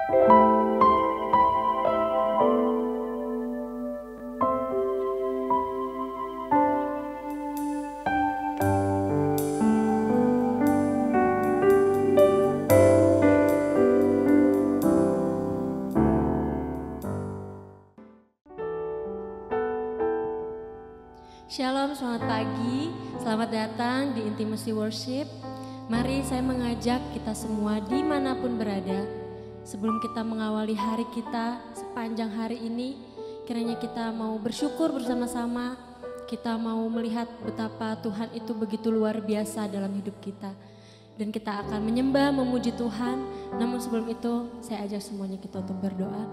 Shalom, selamat pagi, selamat datang di Intimacy Worship. Mari saya mengajak kita semua dimanapun berada, sebelum kita mengawali hari kita sepanjang hari ini, kiranya kita mau bersyukur bersama-sama, kita mau melihat betapa Tuhan itu begitu luar biasa dalam hidup kita. Dan kita akan menyembah, memuji Tuhan, namun sebelum itu saya ajak semuanya kita untuk berdoa.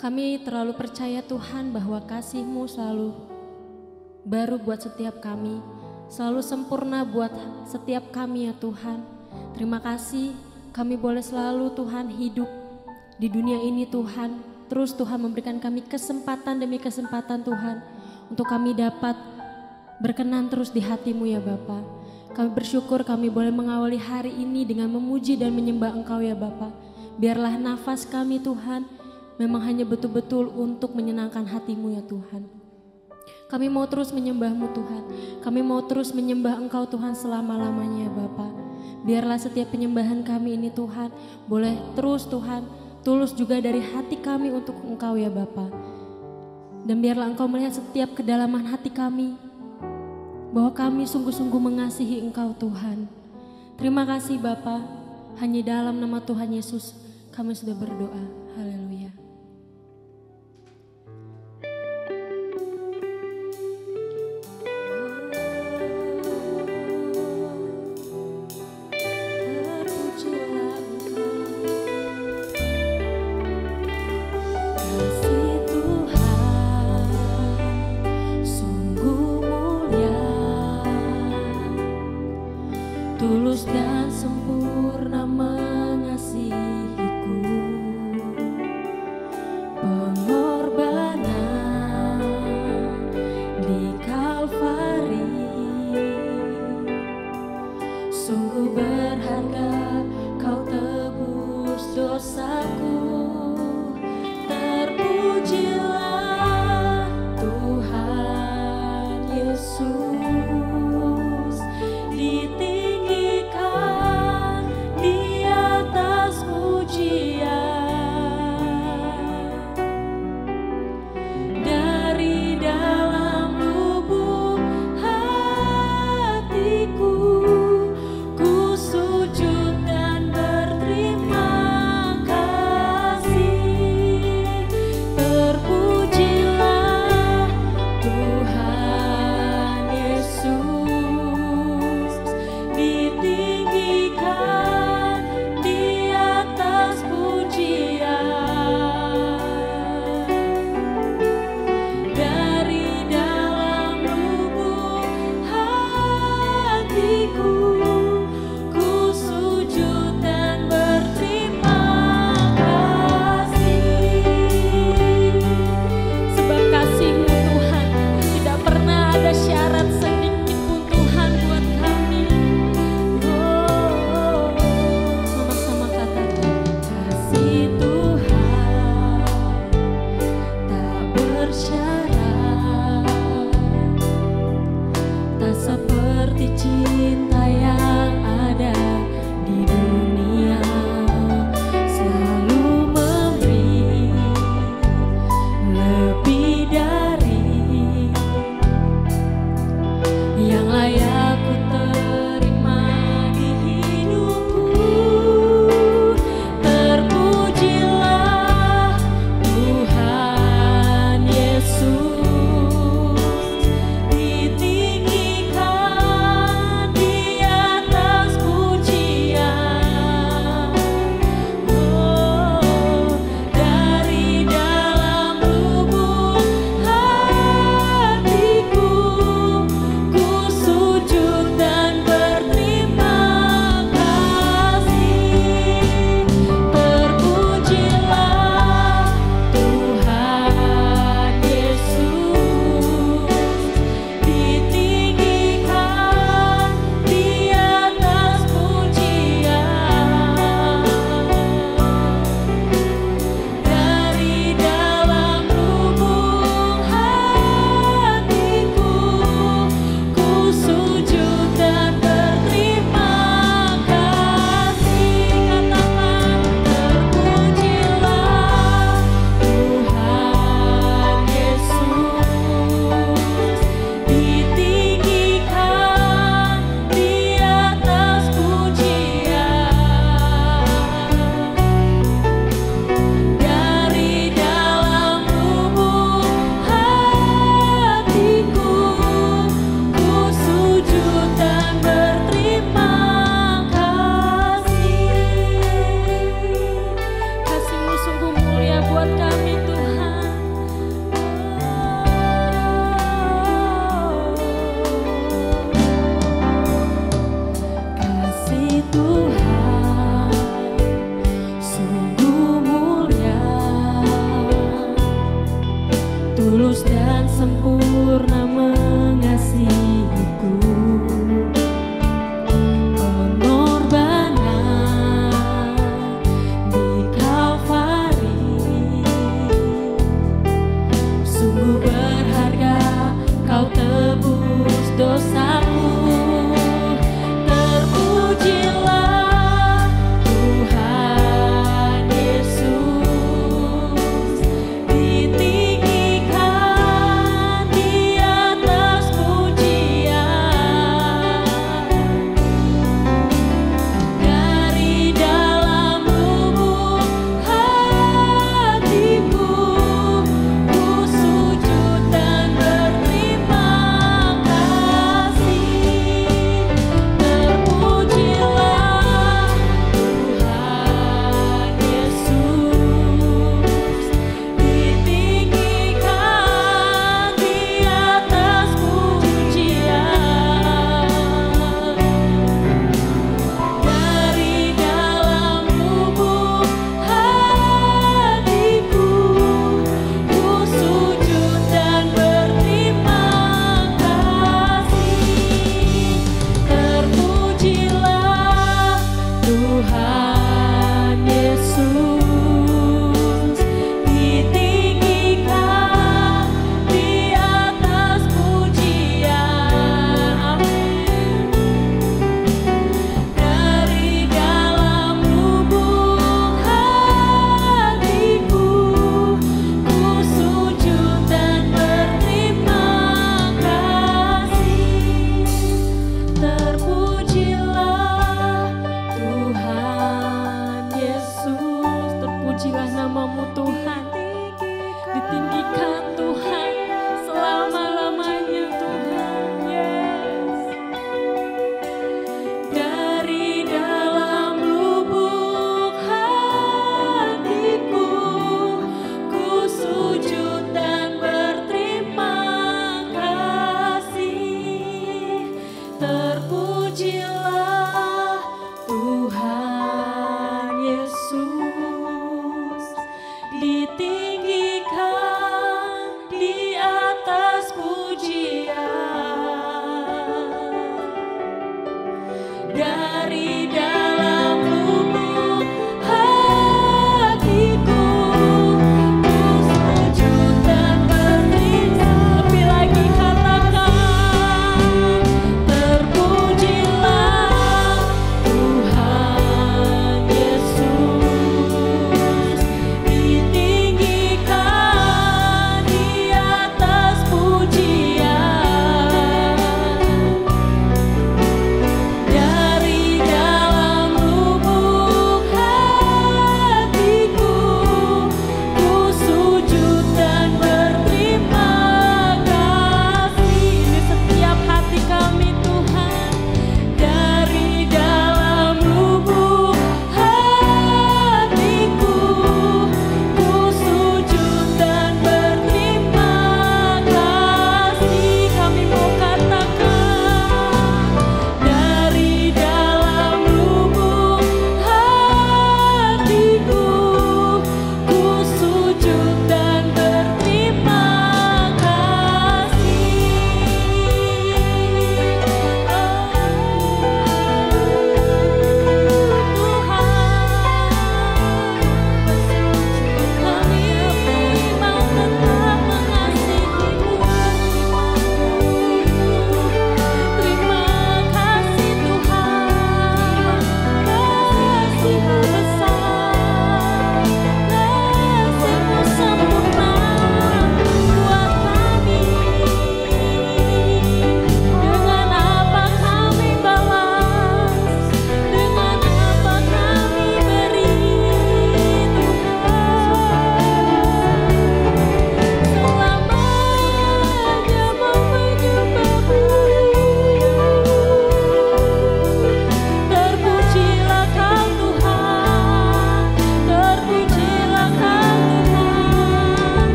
Kami terlalu percaya Tuhan bahwa kasih-Mu selalu baru buat setiap kami, selalu sempurna buat setiap kami ya Tuhan. Terima kasih kami boleh selalu Tuhan hidup di dunia ini Tuhan. Terus Tuhan memberikan kami kesempatan demi kesempatan Tuhan untuk kami dapat berkenan terus di hati-Mu ya Bapa. Kami bersyukur kami boleh mengawali hari ini dengan memuji dan menyembah Engkau ya Bapa. Biarlah nafas kami Tuhan memang hanya betul-betul untuk menyenangkan hati-Mu ya Tuhan. Kami mau terus menyembah-Mu Tuhan. Kami mau terus menyembah Engkau Tuhan selama-lamanya ya Bapa. Biarlah setiap penyembahan kami ini Tuhan boleh terus Tuhan tulus juga dari hati kami untuk Engkau ya Bapa. Dan biarlah Engkau melihat setiap kedalaman hati kami, bahwa kami sungguh-sungguh mengasihi Engkau Tuhan. Terima kasih Bapa. Hanya dalam nama Tuhan Yesus kami sudah berdoa. Haleluya. Tulus dan sempurna mengasihiku,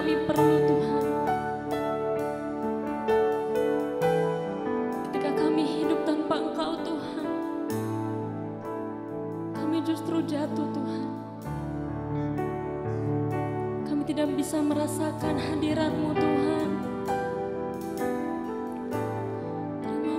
kami perlu Tuhan. Ketika kami hidup tanpa Engkau Tuhan, kami justru jatuh Tuhan. Kami tidak bisa merasakan hadirat-Mu Tuhan. Terima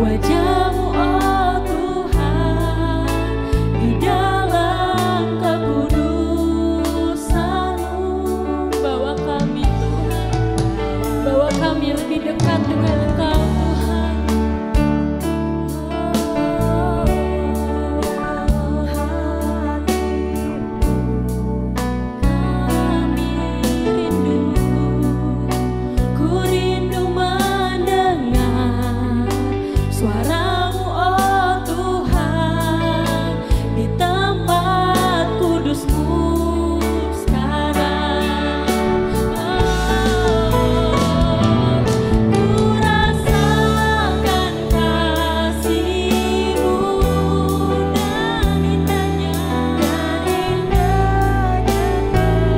wajah-Mu, oh Tuhan, di dalam kekudusan-Mu. Bawa kami Tuhan, bawa kami lebih dekat dengan Engkau Tuhan. Suara-Mu, oh Tuhan, di tempat kudus-Mu sekarang. Ku rasakan kasih-Mu dan indahnya kekudusan-Mu.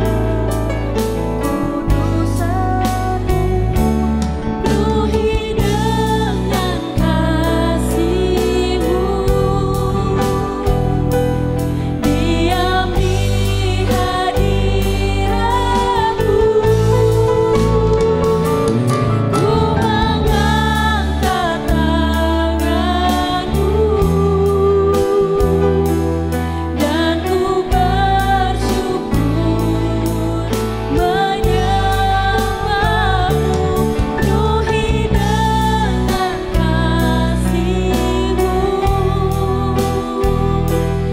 Penuhi dengan kasih-Mu, diam di hadirat-Mu. Ku mengangkat tangan-Mu dan ku bersyukur menyembah-Mu. Penuhi dengan kasih-Mu,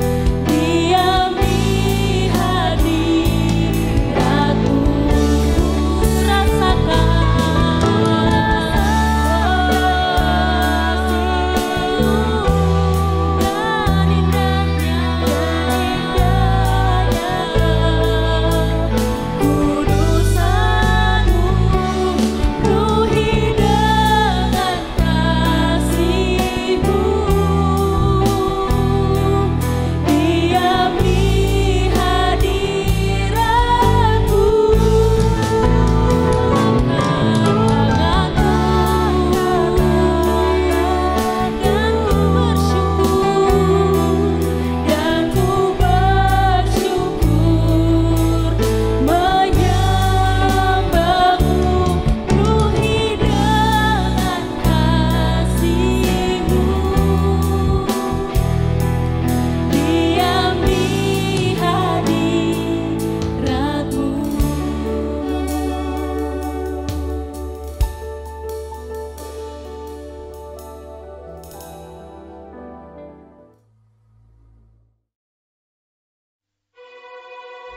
diam di hadirat-Mu.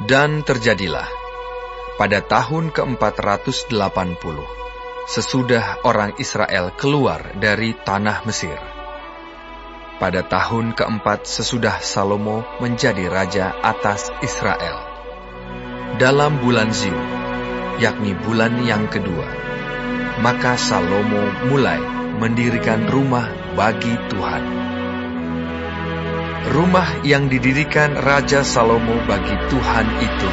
Dan terjadilah pada tahun ke-480 sesudah orang Israel keluar dari tanah Mesir. Pada tahun ke-4 sesudah Salomo menjadi raja atas Israel. Dalam bulan Ziu, yakni bulan yang kedua, maka Salomo mulai mendirikan rumah bagi Tuhan. Rumah yang didirikan Raja Salomo bagi Tuhan itu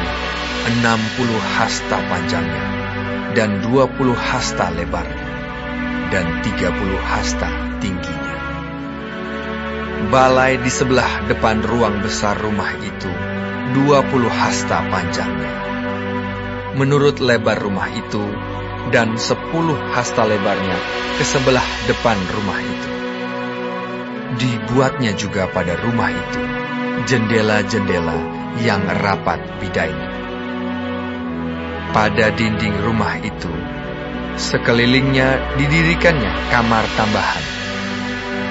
60 hasta panjangnya dan 20 hasta lebarnya dan 30 hasta tingginya. Balai di sebelah depan ruang besar rumah itu 20 hasta panjangnya. Menurut lebar rumah itu dan 10 hasta lebarnya ke sebelah depan rumah itu. Dibuatnya juga pada rumah itu jendela-jendela yang rapat bidainya. Pada dinding rumah itu, sekelilingnya didirikannya kamar tambahan.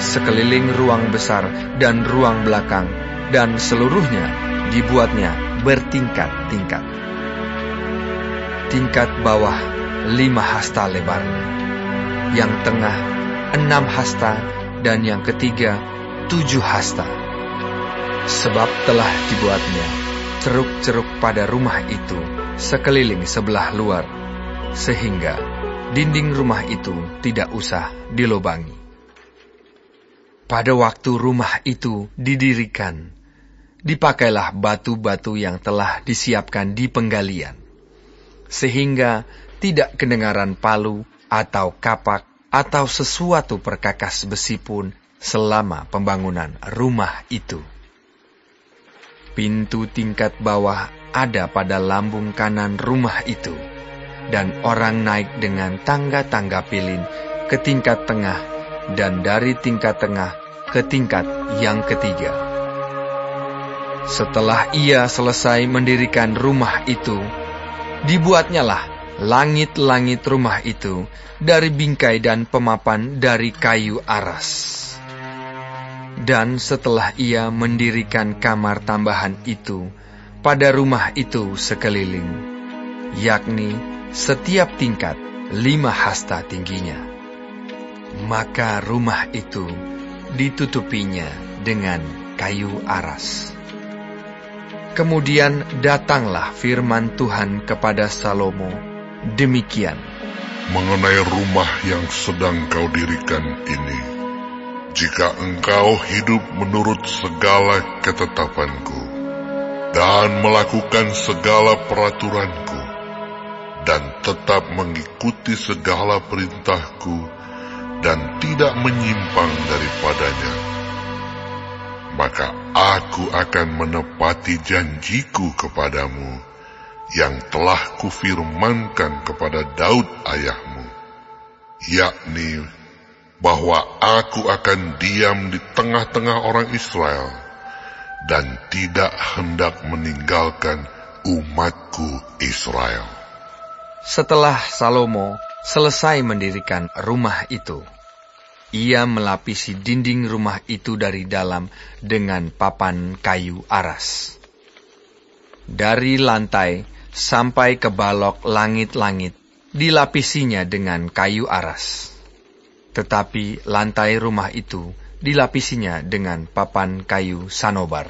Sekeliling ruang besar dan ruang belakang, dan seluruhnya dibuatnya bertingkat-tingkat. Tingkat bawah 5 hasta lebarnya, yang tengah 6 hasta, dan yang ketiga 7 hasta. Sebab telah dibuatnya ceruk-ceruk pada rumah itu sekeliling sebelah luar, sehingga dinding rumah itu tidak usah dilobangi. Pada waktu rumah itu didirikan, dipakailah batu-batu yang telah disiapkan di penggalian, sehingga tidak kedengaran palu atau kapak atau sesuatu perkakas besi pun selama pembangunan rumah itu. Pintu tingkat bawah ada pada lambung kanan rumah itu, dan orang naik dengan tangga-tangga pilin ke tingkat tengah dan dari tingkat tengah ke tingkat yang ketiga. Setelah ia selesai mendirikan rumah itu, dibuatnyalah langit-langit rumah itu dari bingkai dan pemapan dari kayu aras. Dan setelah ia mendirikan kamar tambahan itu pada rumah itu sekeliling, yakni setiap tingkat 5 hasta tingginya, maka rumah itu ditutupinya dengan kayu aras. Kemudian datanglah firman Tuhan kepada Salomo demikian, mengenai rumah yang sedang kau dirikan ini, jika engkau hidup menurut segala ketetapanku dan melakukan segala peraturanku dan tetap mengikuti segala perintahku dan tidak menyimpang daripadanya, maka aku akan menepati janjiku kepadamu yang telah kufirmankan kepada Daud ayahmu, yakni bahwa aku akan diam di tengah-tengah orang Israel dan tidak hendak meninggalkan umatku Israel. Setelah Salomo selesai mendirikan rumah itu, ia melapisi dinding rumah itu dari dalam dengan papan kayu aras. Dari lantai sampai ke balok langit-langit dilapisinya dengan kayu aras. Tetapi lantai rumah itu dilapisinya dengan papan kayu sanobar.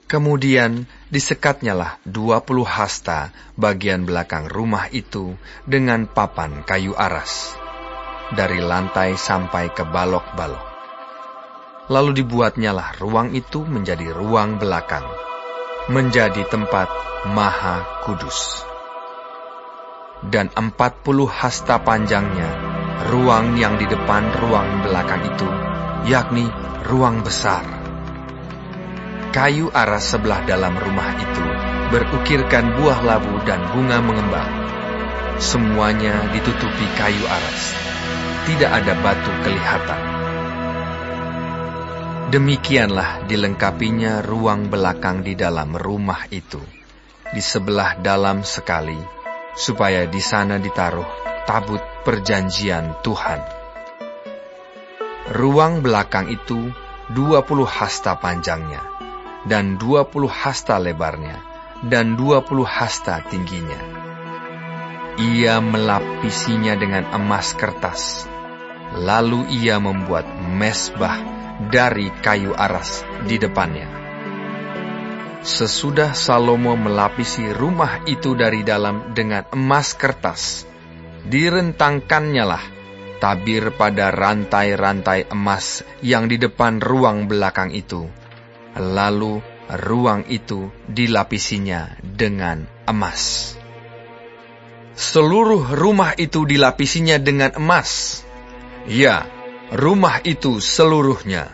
Kemudian disekatnyalah 20 hasta bagian belakang rumah itu dengan papan kayu aras, dari lantai sampai ke balok-balok. Lalu dibuatnyalah ruang itu menjadi ruang belakang, menjadi tempat maha kudus. Dan 40 hasta panjangnya ruang yang di depan ruang belakang itu, yakni ruang besar. Kayu aras sebelah dalam rumah itu berukirkan buah labu dan bunga mengembang. Semuanya ditutupi kayu aras, tidak ada batu kelihatan. Demikianlah dilengkapinya ruang belakang di dalam rumah itu, di sebelah dalam sekali, supaya di sana ditaruh tabut perjanjian Tuhan. Ruang belakang itu 20 hasta panjangnya, dan 20 hasta lebarnya, dan 20 hasta tingginya. Ia melapisinya dengan emas kertas, lalu ia membuat mezbah dari kayu aras di depannya. Sesudah Salomo melapisi rumah itu dari dalam dengan emas kertas, direntangkannyalah tabir pada rantai-rantai emas yang di depan ruang belakang itu. Lalu ruang itu dilapisinya dengan emas. Seluruh rumah itu dilapisinya dengan emas. Ya, rumah itu seluruhnya.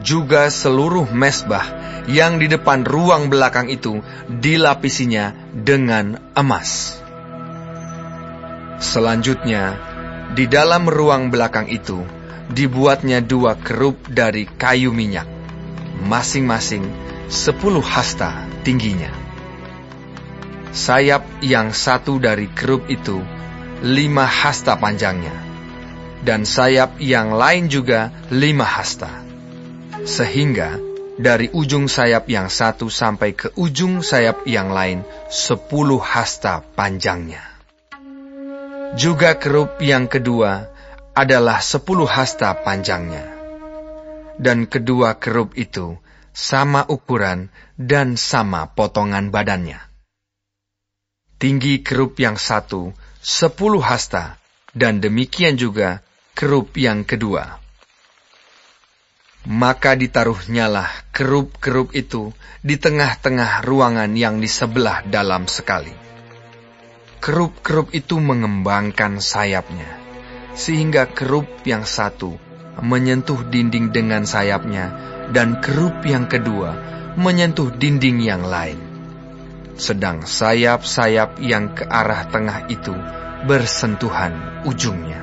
Juga seluruh mezbah yang di depan ruang belakang itu dilapisinya dengan emas. Selanjutnya, di dalam ruang belakang itu dibuatnya 2 kerub dari kayu minyak, masing-masing 10 hasta tingginya. Sayap yang satu dari kerub itu 5 hasta panjangnya, dan sayap yang lain juga 5 hasta. Sehingga dari ujung sayap yang satu sampai ke ujung sayap yang lain 10 hasta panjangnya. Juga kerub yang kedua adalah 10 hasta panjangnya. Dan kedua kerub itu sama ukuran dan sama potongan badannya. Tinggi kerub yang satu 10 hasta, dan demikian juga kerub yang kedua. Maka ditaruhnyalah kerub-kerub itu di tengah-tengah ruangan yang di sebelah dalam sekali. Kerub-kerub itu mengembangkan sayapnya, sehingga kerub yang satu menyentuh dinding dengan sayapnya, dan kerub yang kedua menyentuh dinding yang lain. Sedang sayap-sayap yang ke arah tengah itu bersentuhan ujungnya.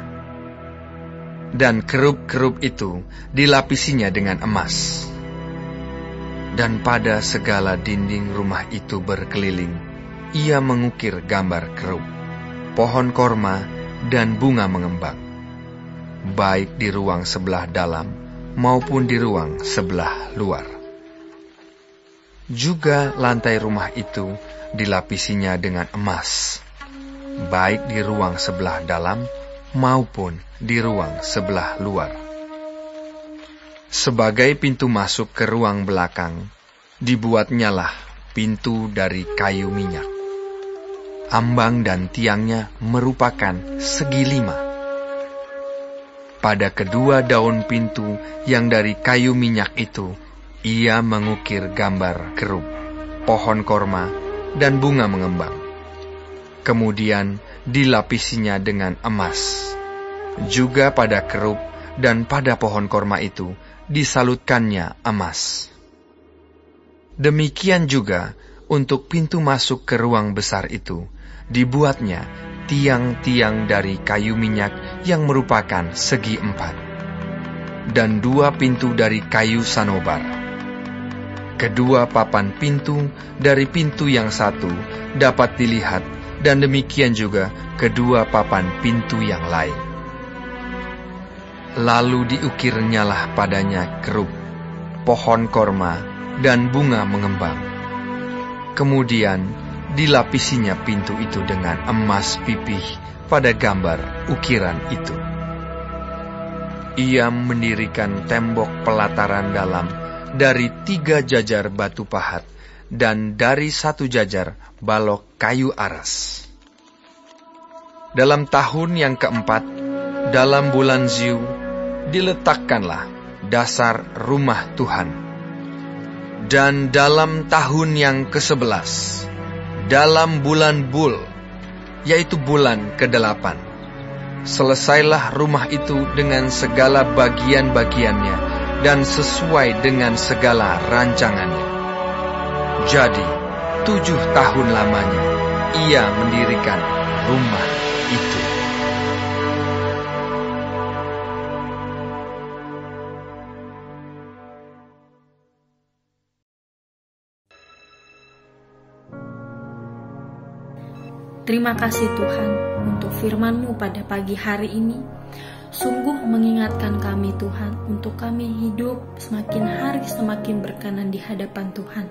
dan kerub-kerub itu dilapisinya dengan emas. Dan pada segala dinding rumah itu berkeliling, ia mengukir gambar kerub, pohon korma, dan bunga mengembang, baik di ruang sebelah dalam maupun di ruang sebelah luar. Juga lantai rumah itu dilapisinya dengan emas, baik di ruang sebelah dalam maupun di ruang sebelah luar. Sebagai pintu masuk ke ruang belakang, dibuatnyalah pintu dari kayu minyak. Ambang dan tiangnya merupakan segi 5. Pada kedua daun pintu yang dari kayu minyak itu, ia mengukir gambar kerub, pohon korma, dan bunga mengembang. Kemudian dilapisinya dengan emas. Juga pada kerub dan pada pohon korma itu disalutkannya emas. Demikian juga untuk pintu masuk ke ruang besar itu, dibuatnya tiang-tiang dari kayu minyak yang merupakan segi 4, dan 2 pintu dari kayu sanobar. Kedua papan pintu dari pintu yang satu dapat dilihat, dan demikian juga kedua papan pintu yang lain. Lalu diukirnyalah padanya kerub, pohon korma, dan bunga mengembang. Kemudian dilapisinya pintu itu dengan emas pipih pada gambar ukiran itu. Ia mendirikan tembok pelataran dalam dari 3 jajar batu pahat dan dari 1 jajar balok kayu aras. Dalam tahun yang keempat, dalam bulan Ziu, diletakkanlah dasar rumah Tuhan. Dan dalam tahun yang ke-11, dalam bulan Bul, yaitu bulan ke-8, selesailah rumah itu dengan segala bagian-bagiannya dan sesuai dengan segala rancangannya. Jadi 7 tahun lamanya ia mendirikan rumah itu. Terima kasih Tuhan untuk firman-Mu pada pagi hari ini. Sungguh mengingatkan kami Tuhan untuk kami hidup semakin hari semakin berkenan di hadapan Tuhan.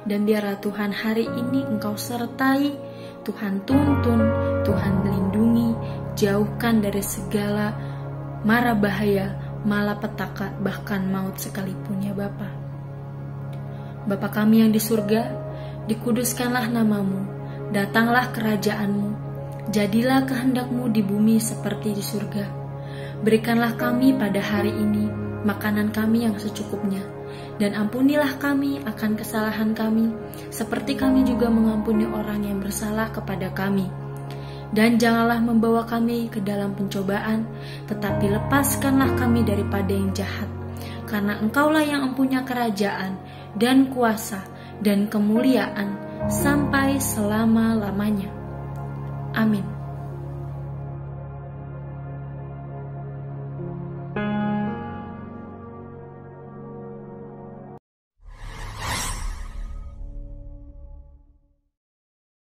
Dan biarlah Tuhan hari ini Engkau sertai, Tuhan tuntun, Tuhan melindungi, jauhkan dari segala mara bahaya, malapetaka, bahkan maut sekalipun ya Bapa. Bapa kami yang di surga, dikuduskanlah nama-Mu. Datanglah kerajaan-Mu, jadilah kehendak-Mu di bumi seperti di surga. Berikanlah kami pada hari ini makanan kami yang secukupnya, dan ampunilah kami akan kesalahan kami, seperti kami juga mengampuni orang yang bersalah kepada kami. Dan janganlah membawa kami ke dalam pencobaan, tetapi lepaskanlah kami daripada yang jahat. Karena Engkaulah yang mempunyai kerajaan, dan kuasa, dan kemuliaan, sampai selama-lamanya. Amin.